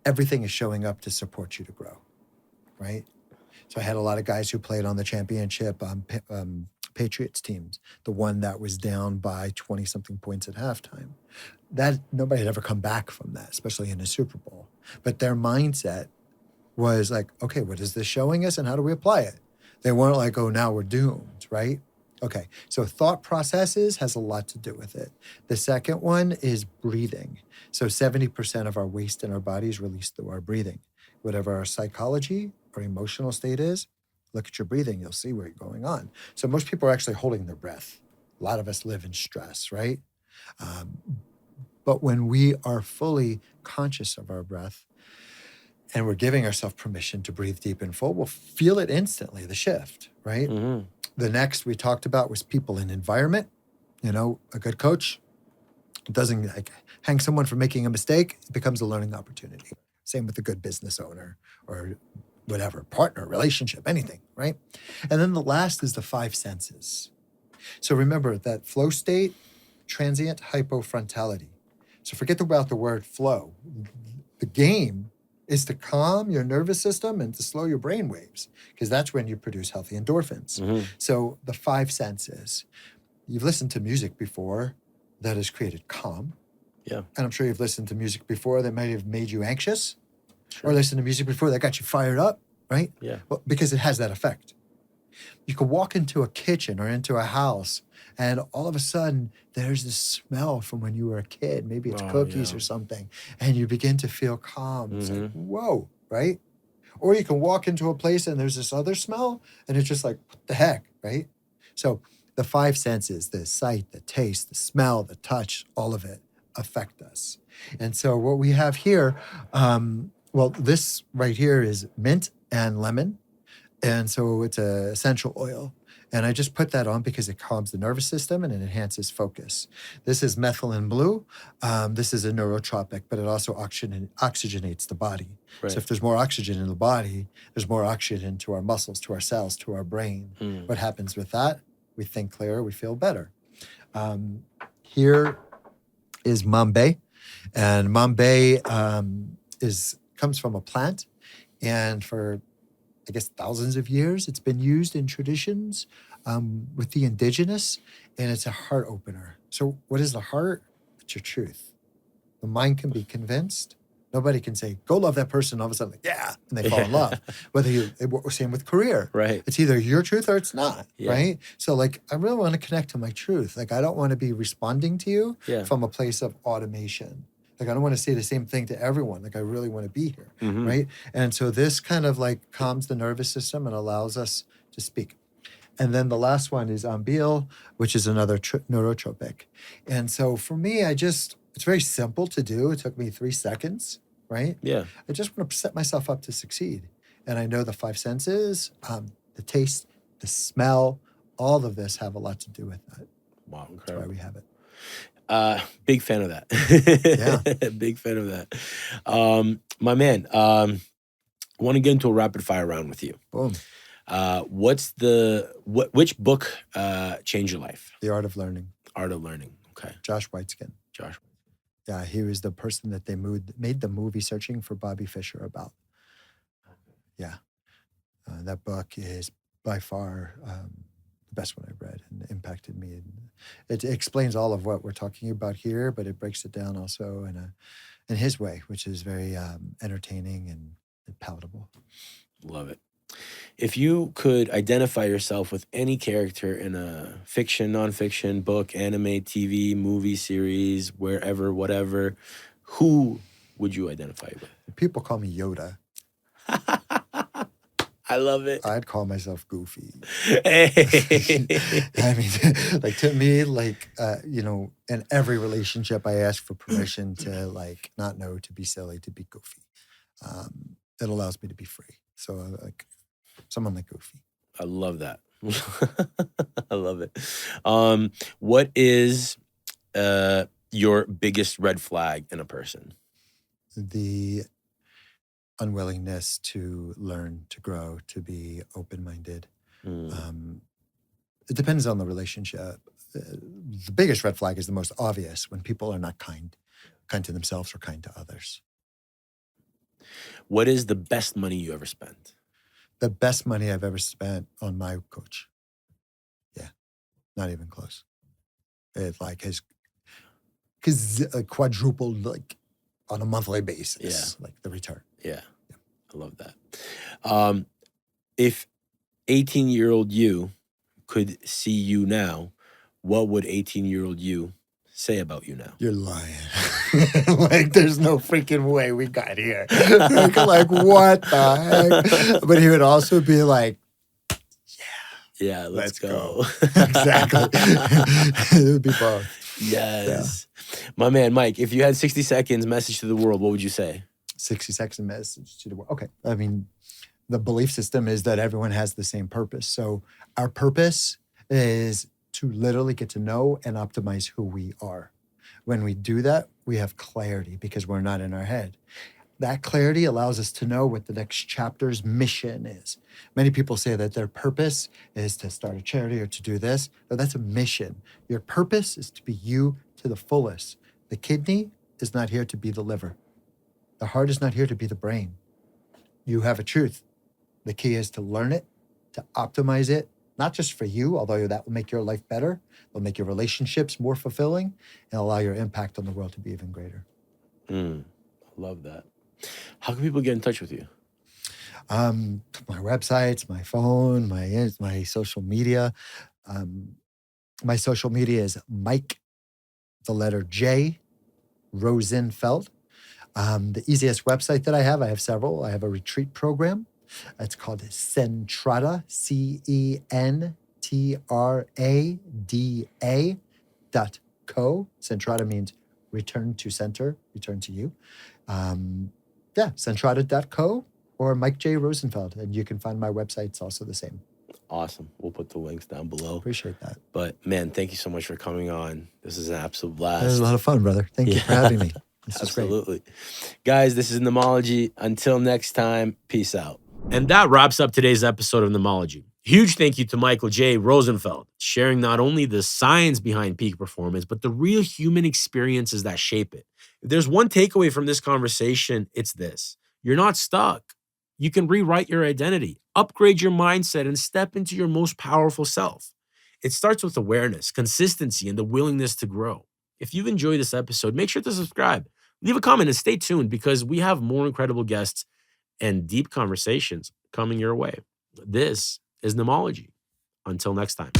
everything is showing up to support you to grow, right? So I had a lot of guys who played on the championship Patriots teams, the one that was down by 20-something points at halftime. That nobody had ever come back from that, especially in a Super Bowl. But their mindset was like, okay, what is this showing us and how do we apply it? They weren't like, oh, now we're doomed, right? Okay, so thought processes has a lot to do with it. The second one is breathing. So 70% of our waste in our body is released through our breathing. Whatever our psychology or emotional state is, look at your breathing, you'll see where you're going on. So most people are actually holding their breath. A lot of us live in stress, right? But when we are fully conscious of our breath and we're giving ourselves permission to breathe deep and full, we'll feel it instantly, the shift, right? Mm-hmm. The next we talked about was people and environment. You know, a good coach doesn't like hang someone for making a mistake. It becomes a learning opportunity. Same with a good business owner or whatever, partner, relationship, anything, right? And then the last is the five senses. So remember that flow state, transient hypofrontality. So forget about the word flow. The game is to calm your nervous system and to slow your brain waves, because that's when you produce healthy endorphins. Mm-hmm. So the five senses. You've listened to music before that has created calm. Yeah. And I'm sure you've listened to music before that might have made you anxious, or listened to music before that got you fired up, right? Yeah. Well, because it has that effect. You could walk into a kitchen or into a house and all of a sudden there's this smell from when you were a kid. Maybe it's cookies or something. And you begin to feel calm. It's like, whoa, right? Or you can walk into a place and there's this other smell and it's just like, what the heck, right? So the five senses, the sight, the taste, the smell, the touch, all of it affect us. And so what we have here, this right here is mint and lemon. And so it's an essential oil. And I just put that on because it calms the nervous system and it enhances focus. This is methylene blue. This is a neurotropic, but it also oxygenates the body. Right. So if there's more oxygen in the body, there's more oxygen to our muscles, to our cells, to our brain. What happens with that? We think clearer, we feel better. Here is Mambay. And Mambay comes from a plant. And for I guess thousands of years, it's been used in traditions with the indigenous, and it's a heart opener. So what is the heart? It's your truth. The mind can be convinced. Nobody can say, go love that person, all of a sudden, like, yeah, and they fall in love. Same with career. Right. It's either your truth or it's not, Yeah. right? So like, I really want to connect to my truth. Like, I don't want to be responding to you from a place of automation. Like, I don't want to say the same thing to everyone. Like, I really want to be here, right? And so this kind of like calms the nervous system and allows us to speak. And then the last one is ambil, which is another neurotropic. And so for me, it's very simple to do. It took me 3 seconds, right? Yeah. I just want to set myself up to succeed. And I know the five senses, the taste, the smell, all of this have a lot to do with that. Wow, incredible. That's why we have it. Big fan of that. Yeah. Big fan of that. My man, I want to get into a rapid fire round with you. Boom. Which book changed your life? The Art of Learning. Art of Learning. Okay. Josh Waitzkin. Josh. Yeah, he was the person that they made the movie Searching for Bobby Fischer about. Yeah. That book is by far the best one I've read and impacted me. And it explains all of what we're talking about here, but it breaks it down also in his way, which is very entertaining and palatable. Love it. If you could identify yourself with any character in a fiction, nonfiction, book, anime, TV, movie, series, wherever, whatever, who would you identify with? People call me Yoda. I love it. I'd call myself Goofy. Hey. I mean, like to me, like, in every relationship, I ask for permission to like not know, to be silly, to be goofy. It allows me to be free. So like someone like Goofy. I love that. I love it. What is your biggest red flag in a person? The unwillingness to learn, to grow, to be open-minded. It depends on the relationship. The biggest red flag is the most obvious, when people are not kind to themselves or kind to others. What is the best money you ever spent? The best money I've ever spent on my coach. Yeah, not even close. It like has quadrupled like on a monthly basis, like the return. Yeah, I love that. If 18-year-old you could see you now, what would 18-year-old you say about you now? You're lying. Like, there's no freaking way we got here. Like, what the heck? But he would also be like, Yeah, let's go. Exactly. It would be both. Yes. My man, Mike, if you had 60 seconds message to the world, what would you say? 60 seconds message to the world. Okay. I mean, the belief system is that everyone has the same purpose. So our purpose is to literally get to know and optimize who we are. When we do that, we have clarity because we're not in our head. That clarity allows us to know what the next chapter's mission is. Many people say that their purpose is to start a charity or to do this. No, that's a mission. Your purpose is to be you to the fullest. The kidney is not here to be the liver. The heart is not here to be the brain. You have a truth. The key is to learn it, to optimize it, not just for you, although that will make your life better. It'll make your relationships more fulfilling and allow your impact on the world to be even greater. I love that. How can people get in touch with you? My websites, my phone, my social media. My social media is Mike, the letter J, Rosenfeld. The easiest website that I have several. I have a retreat program. It's called Centrada, CENTRADA.co. Centrada means return to center, return to you. Centrada.co or Mike J. Rosenfeld. And you can find my website. It's also the same. Awesome. We'll put the links down below. Appreciate that. But man, thank you so much for coming on. This is an absolute blast. It was a lot of fun, brother. Thank you for having me. This is great. Absolutely. Guys, this is Nemology. Until next time, peace out. And that wraps up today's episode of Nemology. Huge thank you to Michael J. Rosenfeld, sharing not only the science behind peak performance, but the real human experiences that shape it. If there's one takeaway from this conversation, it's this. You're not stuck. You can rewrite your identity, upgrade your mindset, and step into your most powerful self. It starts with awareness, consistency, and the willingness to grow. If you've enjoyed this episode, make sure to subscribe, leave a comment, and stay tuned because we have more incredible guests and deep conversations coming your way. This is Nemology. Until next time.